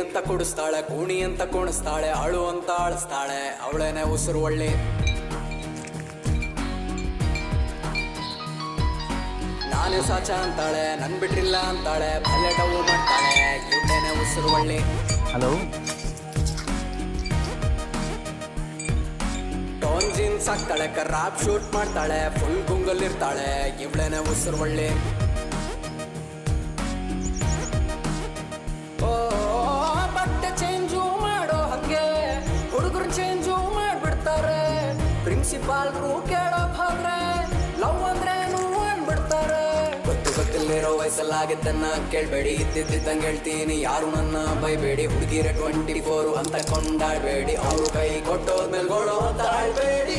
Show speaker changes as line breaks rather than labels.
ಅಂತ ಕುಡಿಸ್ತಾಳೆ, ಕೂಣಿ ಅಂತ ಕುಣಿಸ್ತಾಳೆ, ಅಳು ಅಂತ ಅಳಿಸ್ತಾಳೆ, ಅವಳೇನೆ ಉಸಿರು ಒಳ್ಳೆ. ನಾನೇ ಸಾಚ ಅಂತಾಳೆ, ನನ್ ಬಿಟ್ರಿಲ್ಲ ಅಂತಾಳೆ, ಭಲೆ ಡವು ಮಾಡ್ತಾಳೆ, ಇವಳೇನೆ ಉಸಿರು ಒಳ್ಳೆ.
ಹಲೋ,
ಟೋನ್ ಜೀನ್ಸ್ ಹಾಕ್ತಾಳೆ, ಕರ್ರಾಪ್ ಶೂಟ್ ಮಾಡ್ತಾಳೆ, ಫುಲ್ ಗುಂಗಲ್ಲಿರ್ತಾಳೆ, ಇವಳೇನೆ ಉಸಿರು ಒಳ್ಳೆ. ಬಟ್ಟೆ ಚೇಂಜು ಮಾಡೋ ಹಂಗೆ ಹುಡುಗರು ಚೇಂಜು ಮಾಡ್ಬಿಡ್ತಾರೆ. ಪ್ರಿನ್ಸಿಪಾಲ್ರು ಕೇಳೋಕ್ ಹೋದ್ರೆ ಲವ್ ಅಂದ್ರೇನು ಅಂದ್ಬಿಡ್ತಾರೆ. ಗೊತ್ತಿಲ್ಲಿರೋ ವಯಸ್ಸಲ್ಲಾಗಿದ್ದನ್ನ ಕೇಳ್ಬೇಡಿ, ಇದ್ದಿದ್ದಂಗೆ ಹೇಳ್ತೀನಿ, ಯಾರು ನನ್ನ ಬೈಬೇಡಿ. ಹುಡುಗಿರ 24 ಅಂತ ಕೊಂಡಾಡ್ಬೇಡಿ, ಅವ್ರು ಕೈ ಕೊಟ್ಟೋದ್ಮೇಲೆ ಗೋಳು ಅಂತ ಆಡ್ಬೇಡಿ.